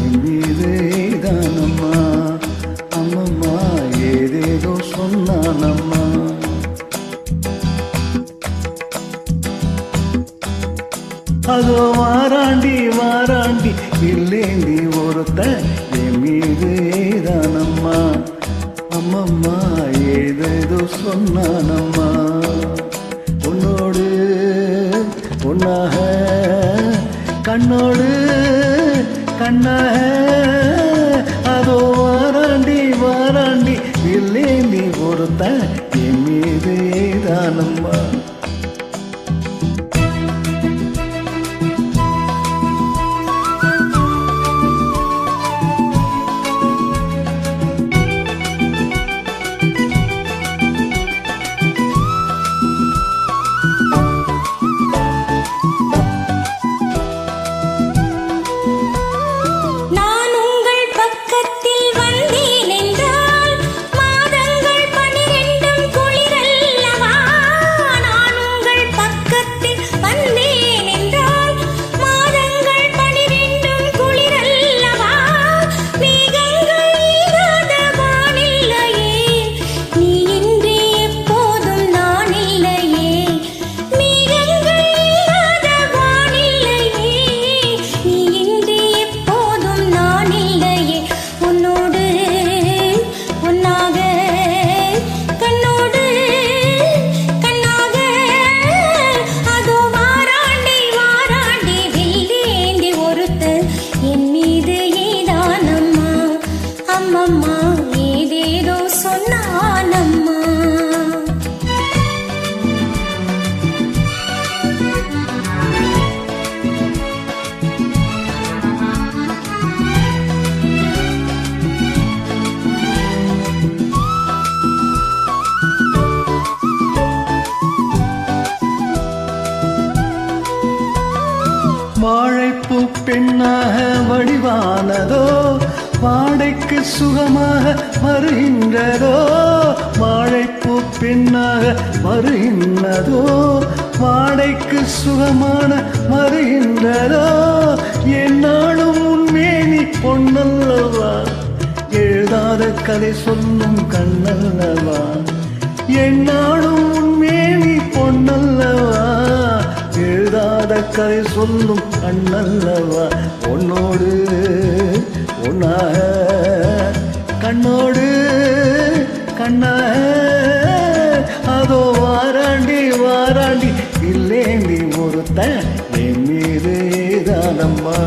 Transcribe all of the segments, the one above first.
என் மீது தானம்மா. அம்மம்மா ஏதேதோ சொன்னானம்மா. அதோ வாராண்டி வாராண்டி இல்லேந்தி ஒருத்த என் மீது தானம்மா. அம்மம்மா ஏதேதோ சொன்னானம்மா. உன்னோடு உன்னாக கண்ணோடு கண்ணாக அதோ வாராண்டி வாராண்டி இல்லேந்தி ஒருத்த என் மீது தானம்மா. வாழைப்பூ பெண்ணாக வடிவானதோ வாடைக்கு சுகமாக வருகின்றதோ. வாழைப்பூ பெண்ணாக வருகின்றதோ வாடைக்கு சுகமான வருகின்றதோ. என்னாலும் உன்மேனி பொன்னல்லவா எழுதாத கதை சொல்லும் கண்ணல்லவா. என்னாலும் உன்மேனி பொன்னல்லவா எழுதாத கதை சொல்லும் கண்ணல்லவா. உன்னோடு உன்னாக கண்ணோடு கண்ணாக அதோ வாராண்டி வாராண்டி இல்லேண்டி ஒருத்த என் மீது தானம்மா.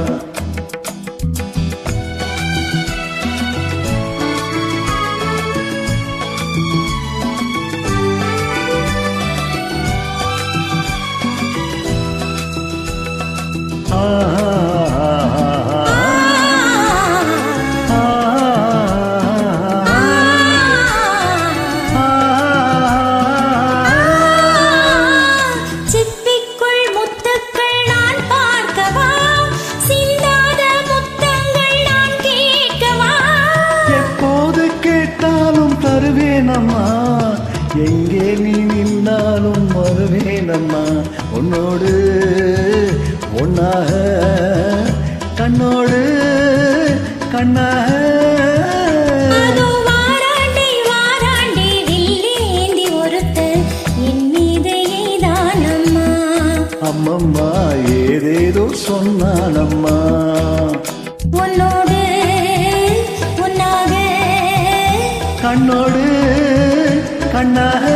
சிப்பிக்குள் முத்துக்கள் நான் பார்க்கவா, சிந்தாத முத்தங்கள் நான் கேட்கவா. எப்போது கேட்டாலும் தருவேனம்மா, எங்கே நீ நின்றாலும் வருவேனம்மா. உன்னோடு ஒன்னாக கண்ணோடு கண்ணாக அம்மம்மா ஏதேதோ சொன்னானம்மா. உன்னோடு உன்னாக கண்ணோடு கண்ணாக